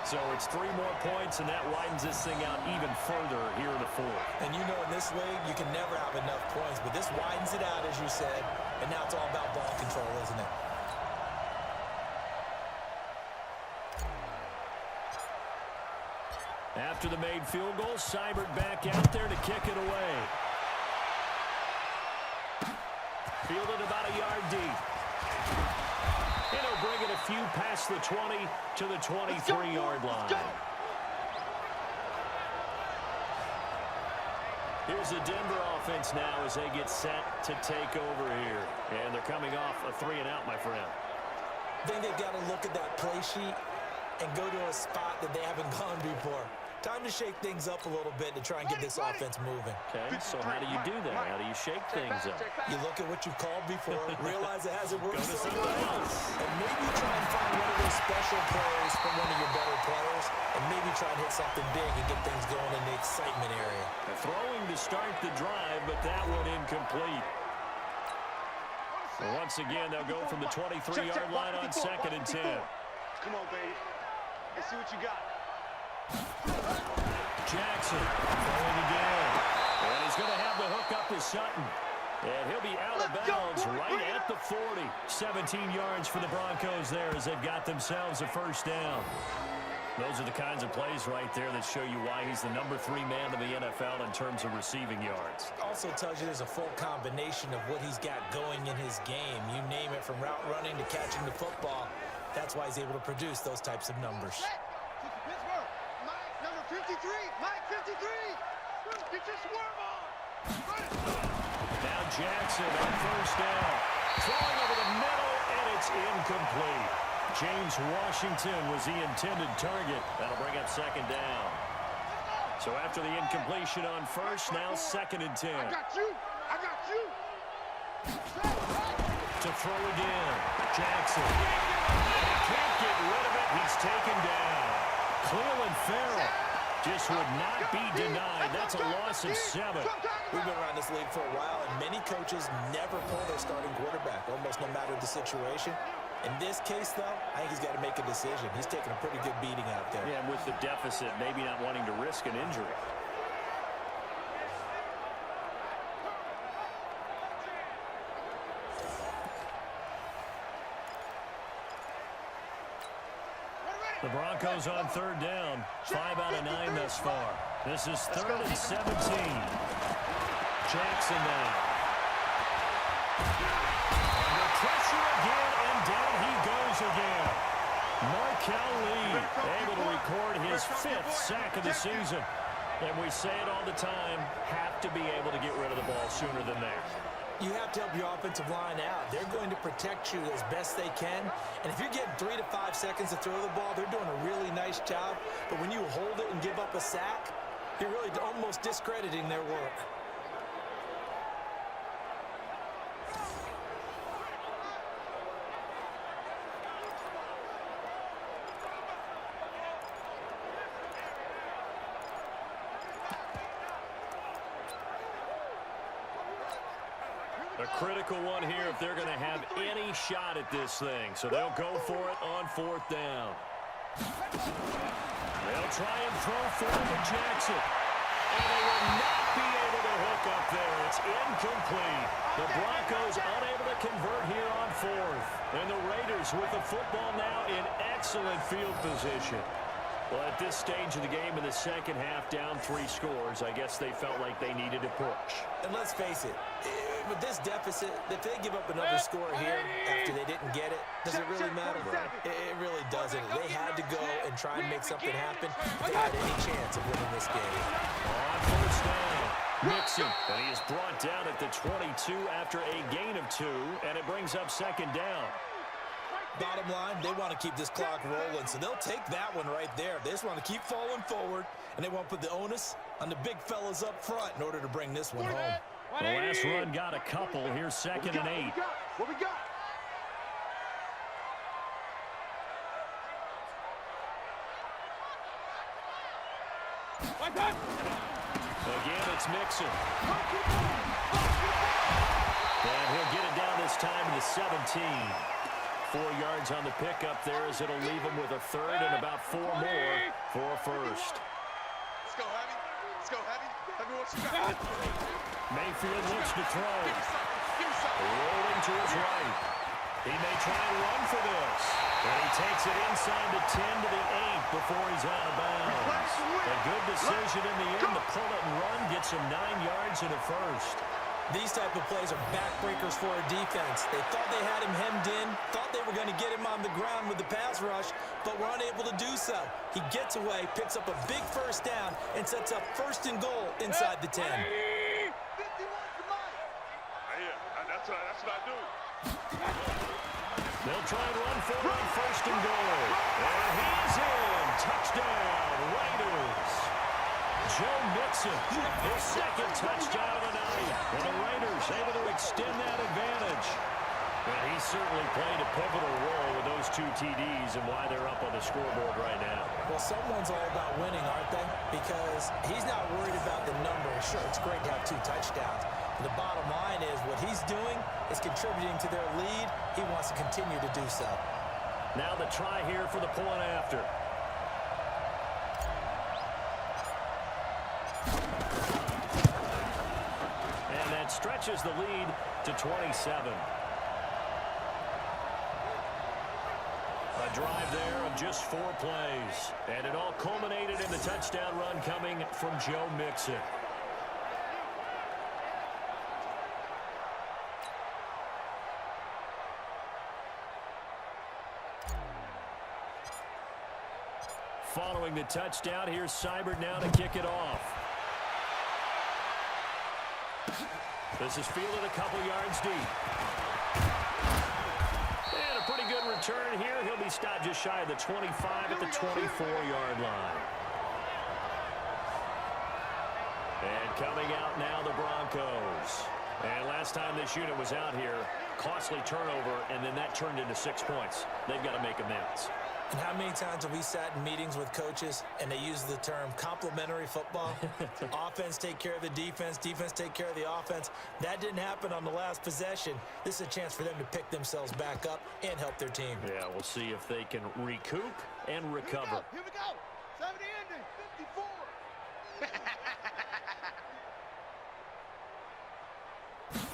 B: So it's 3 more points, and that widens this thing out even further here in the 4th.
C: And you know in this league, you can never have enough points, but this widens it out, as you said, and now it's all about ball control, isn't it?
B: After the made field goal, Seibert back out there to kick it away. Fielded about a yard deep. And he'll bring it a few past the 20 to the 23-yard line. Here's the Denver offense now as they get set to take over here. And they're coming off a 3-and-out, my friend.
C: I think they've got to look at that play sheet and go to a spot that they haven't gone before. Time to shake things up a little bit to try and get this offense moving.
B: Okay, so how do you do that? How do you shake things up?
C: You look at what you've called before, realize it hasn't worked
B: Go to
C: so
B: somebody
C: well,
B: else.
C: and maybe try and find one of those special plays from one of your better players, and maybe try and hit something big and get things going in the excitement area.
B: They're throwing to start the drive, but that one incomplete. And once again, they'll go from the 23-yard line on 2nd and 10.
F: Come on, baby. Let's see what you got.
B: Jackson throwing again. And he's going to have the hook up to Sutton. And he'll be out of bounds right at the 40. 17 yards for the Broncos there as they've got themselves a first down. Those are the kinds of plays right there that show you why he's the number 3 man in the NFL in terms of receiving yards.
C: Also tells you there's a full combination of what he's got going in his game. You name it, from route running to catching the football. That's why he's able to produce those types of numbers.
D: Mike, number 53. Mike, 53. Get your swerve on.
B: Now Jackson on first down. Throwing over the middle, and it's incomplete. James Washington was the intended target. That'll bring up 2nd down. So after the incompletion on first, now 2nd and 10.
D: I got you. I got you.
B: To throw again. Jackson. And he can't get rid of it. He's taken down. Cleveland Farrell just would not be denied. That's a loss of 7.
C: We've been around this league for a while, and many coaches never pull their starting quarterback, almost no matter the situation. In this case, though, I think he's got to make a decision. He's taking a pretty good beating out there.
B: Yeah, with the deficit, maybe not wanting to risk an injury. The Broncos on 3rd down. 5 out of 9 thus far. This is 3rd and 17. Jackson now. Under pressure again, and down he goes again. Markel Lee able to record his 5th sack of the season. And we say it all the time, have to be able to get rid of the ball sooner than that.
C: You have to help your offensive line out. They're going to protect you as best they can. And if you're getting 3 to 5 seconds to throw the ball, they're doing a really nice job. But when you hold it and give up a sack, you're really almost discrediting their work.
B: A critical one here if they're going to have any shot at this thing. So they'll go for it on 4th down. They'll try and throw forward to Jackson. And they will not be able to hook up there. It's incomplete. The Broncos unable to convert here on 4th. And the Raiders with the football now in excellent field position. Well, at this stage of the game in the second half, down 3 scores, I guess they felt like they needed to push.
C: And let's face it, with this deficit, if they give up another score here after they didn't get it, does it really matter? It really doesn't. They had to go and try and make something happen if they had any chance of winning this game.
B: On 1st down, Mixon, and he is brought down at the 22 after a gain of 2, and it brings up 2nd down.
C: Bottom line, they want to keep this clock rolling, so they'll take that one right there. They just want to keep falling forward, and they want to put the onus on the big fellas up front in order to bring this one home.
B: The last run got a couple. Here's 2nd and 8.
D: What we got?
B: Again, it's Mixon. And he'll get it down this time to the 17. 4 yards on the pickup there as it'll leave him with a 3rd and about 4 more for a 1st.
F: Let's go, Heavy. Let's go, Heavy. Heavy, what you got?
B: Mayfield looks to throw.
F: Give me something.
B: Rolling to his right. He may try and run for this. And he takes it inside the 10 to the 8 before he's out of bounds. A good decision in the end to pull it and run, gets him 9 yards and a 1st.
C: These type of plays are backbreakers for a defense. They thought they had him hemmed in, thought they were going to get him on the ground with the pass rush, but were unable to do so. He gets away, picks up a big 1st down, and sets up 1st and goal inside the 10.
F: That's what I do.
B: They'll try and run for it on 1st and goal. And he's in. Touchdown, Raiders. Joe Mixon, his 2nd touchdown of the night. And the Raiders able to extend that advantage. And he certainly played a pivotal role with those 2 TDs and why they're up on the scoreboard right now.
C: Well, someone's all about winning, aren't they? Because he's not worried about the number. Sure, it's great to have 2 touchdowns. And the bottom line is what he's doing is contributing to their lead. He wants to continue to do so.
B: Now the try here for the point after. And that stretches the lead to 27. A drive there of just 4 plays. And it all culminated in the touchdown run coming from Joe Mixon. Following the touchdown, here's Seibert now to kick it off. This is fielded a couple yards deep. And a pretty good return here. He'll be stopped just shy of the 25 at the 24-yard line. And coming out now, the Broncos. And last time this unit was out here, costly turnover, and then that turned into 6 points. They've got to make amends.
C: And how many times have we sat in meetings with coaches and they use the term complementary football? Offense take care of the defense, defense take care of the offense. That didn't happen on the last possession. This is a chance for them to pick themselves back up and help their team.
B: Yeah, we'll see if they can recoup and recover.
D: Here we go. 70 ending. 54.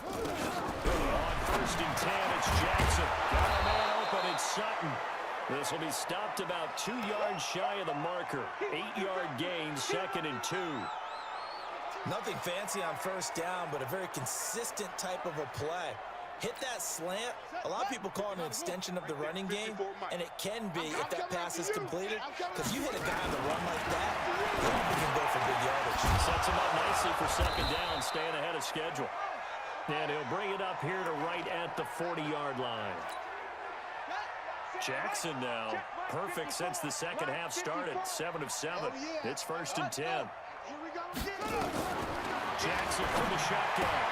B: On 1st and 10, it's Jackson. Got a man open, it's Sutton. This will be stopped about 2 yards shy of the marker. 8-yard gain, 2nd and 2.
C: Nothing fancy on 1st down, but a very consistent type of a play. Hit that slant. A lot of people call it an extension of the running game, and it can be if that pass is completed, because you hit a guy on the run like that, you can go for big yardage.
B: Sets him up nicely for 2nd down, staying ahead of schedule. And he'll bring it up here to right at the 40-yard line. Jackson now, perfect since the second half started, 7 of 7. It's 1st and 10. Jackson from the shotgun.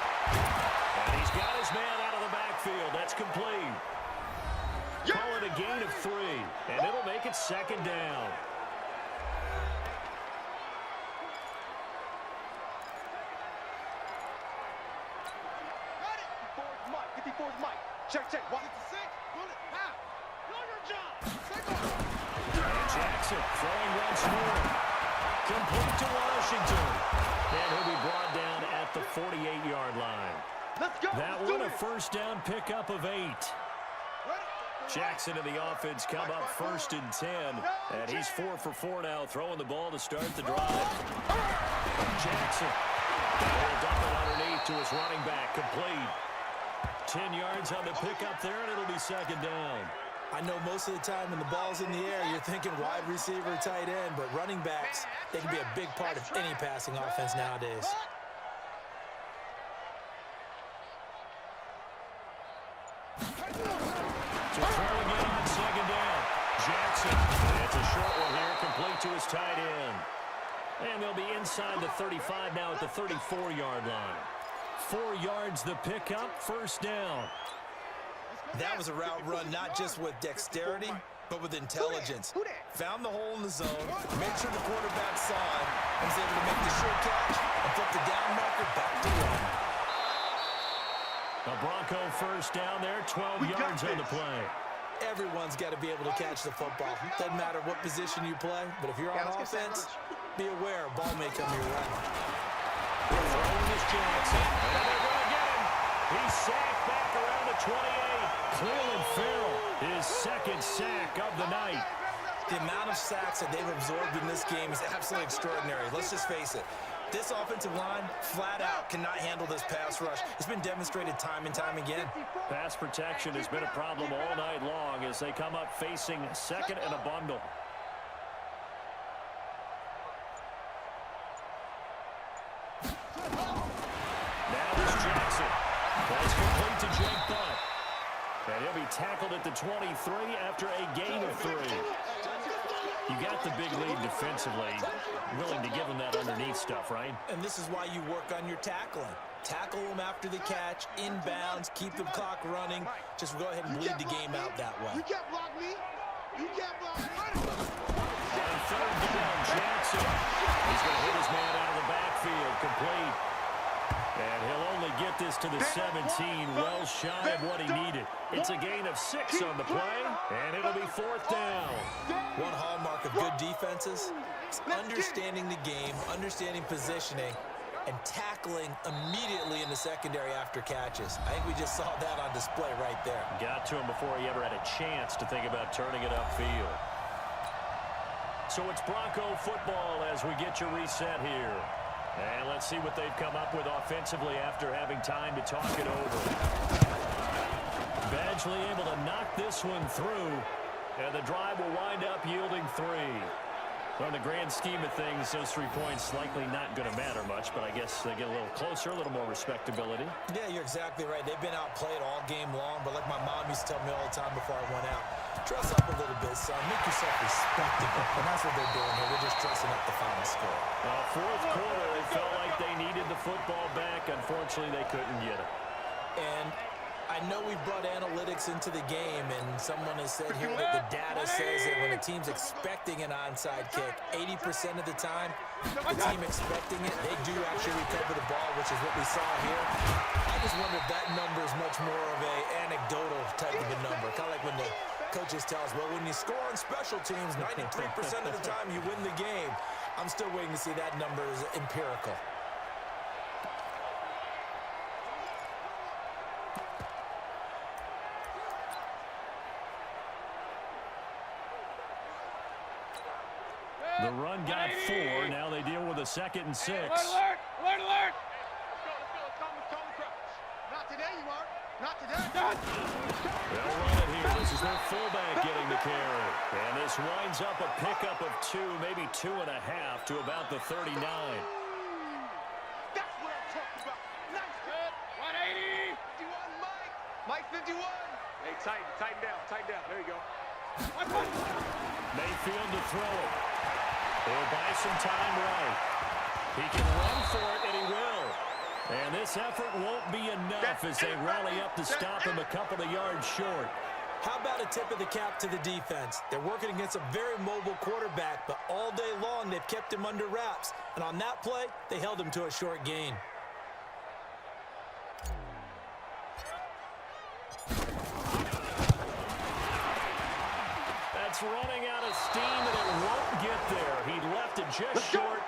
B: And he's got his man out of the backfield. That's complete. Call it a gain of 3, and it'll make it 2nd down.
D: 34's Mike. Check. Watch it. 6. Bullet. Half. Do your job.
B: And Jackson throwing once more. Complete to Washington. And he'll be brought down at the 48-yard line.
D: Let's go.
B: That one a first down pickup of 8. Jackson and the offense come up 1st and 10. And he's 4 for 4 now, throwing the ball to start the drive. Jackson. He'll dump it underneath to his running back. Complete. 10 yards on the pickup there, and it'll be 2nd down.
C: I know most of the time when the ball's in the air, you're thinking wide receiver, tight end, but running backs, they can be a big part of any passing offense nowadays.
B: To throw again on 2nd down. Jackson. It's a short one here, complete to his tight end. And they'll be inside the 35 now at the 34-yard line. 4 yards the pickup, 1st down.
C: That was a route run not just with dexterity, but with intelligence. Found the hole in the zone, made sure the quarterback saw it, and was able to make the short catch and flip the down marker back to run.
B: A Bronco 1st down there, 12 yards on the play.
C: Everyone's got to be able to catch the football. Doesn't matter what position you play, but if you're on offense, be aware a ball may come your way.
B: Throwing is Jackson. And they're going to get him. He's sacked back around the 28. Cleveland Farrell, his 2nd sack of the night.
C: The amount of sacks that they've absorbed in this game is absolutely extraordinary. Let's just face it. This offensive line, flat out, cannot handle this pass rush. It's been demonstrated time and time again.
B: Pass protection has been a problem all night long as they come up facing 2nd and a bundle. Now it's Jackson. That's complete to Jake Butt. And he'll be tackled at the 23 after a gain of 3. You got the big lead defensively. Willing to give him that underneath stuff, right?
C: And this is why you work on your tackling. Tackle them after the catch, inbounds, keep the clock running. Just go ahead and bleed the game out that way.
D: You can't block me. You can't block me.
B: On 3rd down, Jackson. He's going to hit his man out of the backfield. Complete. And he'll only get this to the 17, well shy of what he needed. It's a gain of 6 on the play, and it'll be 4th down.
C: One hallmark of good defenses is understanding the game, understanding positioning, and tackling immediately in the secondary after catches. I think we just saw that on display right there.
B: Got to him before he ever had a chance to think about turning it upfield. So it's Bronco football as we get your reset here. And let's see what they've come up with offensively after having time to talk it over. Badgley able to knock this one through, and the drive will wind up yielding 3. Well, in the grand scheme of things, those 3 points likely not going to matter much, but I guess they get a little closer, a little more respectability.
C: Yeah, you're exactly right. They've been outplayed all game long, but like my mom used to tell me all the time before I went out, dress up a little bit, son. Make yourself respectable. And that's what they're doing here. They're just dressing up the final score.
B: 4th quarter, it felt like they needed the football back. Unfortunately, they couldn't get it.
C: And I know we brought analytics into the game, and someone has said here that the data says that when a team's expecting an onside kick, 80% of the time, the team expecting it, they do actually recover the ball, which is what we saw here. I just wonder if that number is much more of a anecdotal type of a number, kind of like when the coaches tell us, well, when you score on special teams, 93% of the time you win the game. I'm still waiting to see that number is empirical.
B: The run got 4. Now they deal with a 2nd and 6.
D: Alert! Alert! Alert! Let's go. Not today, you are. Not today.
B: They'll run it here. This is their fullback getting the carry. And this winds up a pickup of 2, maybe 2.5 to about the 39.
D: That's what I'm talking about. Nice. Good. 180. 51, Mike. Mike 51. Hey, tighten down. There you go.
B: Mayfield to throw it. He'll buy some time right. He can run for it, and he will. And this effort won't be enough as they rally up to stop him a couple of yards short.
C: How about a tip of the cap to the defense? They're working against a very mobile quarterback, but all day long they've kept him under wraps. And on that play, they held him to a short gain.
E: running out of steam, and it won't get there. He left it just short.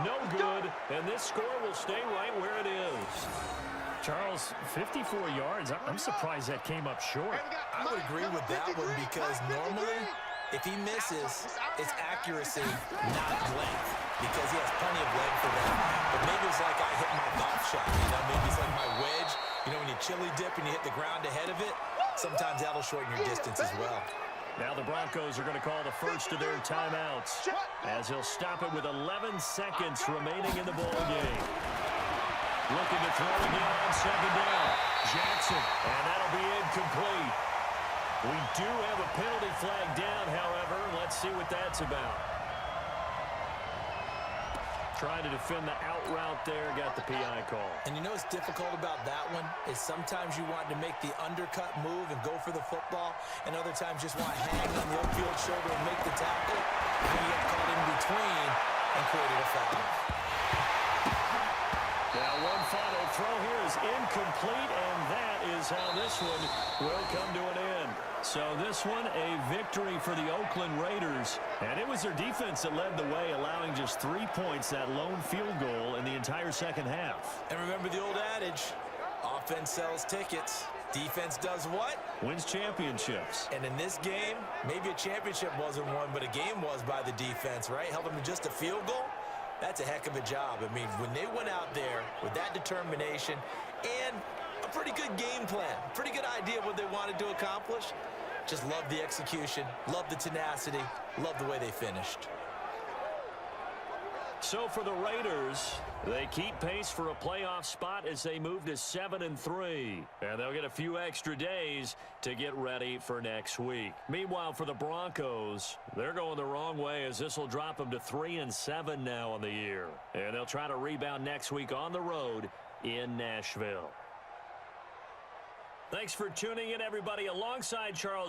E: No good, and this score will stay right where it is.
B: Charles, 54 yards. I'm surprised that came up short.
C: I would agree with that one because normally, if he misses, it's accuracy, not length, because he has plenty of leg for that. But maybe it's like I hit my golf shot. Maybe it's like my wedge. When you chili dip and you hit the ground ahead of it, sometimes that'll shorten your distance as well.
E: Now the Broncos are going to call the first of their timeouts as he'll stop it with 11 seconds remaining in the ball game. Looking to throw again on second down. Jackson, and that'll be incomplete. We do have a penalty flag down, however. Let's see what that's about. Trying to defend the out route there, got the PI call.
C: And what's difficult about that one is sometimes you want to make the undercut move and go for the football, and other times just want to hang on the upfield shoulder and make the tackle. And you get caught in between and created a foul.
E: Now one final throw here is incomplete, and that is how this one will come to an end. So this one, a victory for the Oakland Raiders. And it was their defense that led the way, allowing just 3 points, that lone field goal in the entire second half.
C: And remember the old adage, offense sells tickets. Defense does what?
E: Wins championships.
C: And in this game, maybe a championship wasn't won, but a game was by the defense, right? Held them to just a field goal. That's a heck of a job. When they went out there with that determination and a pretty good game plan, pretty good idea of what they wanted to accomplish, just love the execution, love the tenacity, love the way they finished.
E: So for the Raiders, they keep pace for a playoff spot as they move to 7-3. And they'll get a few extra days to get ready for next week. Meanwhile, for the Broncos, they're going the wrong way as this will drop them to 3-7 now on the year. And they'll try to rebound next week on the road in Nashville. Thanks for tuning in, everybody. Alongside Charles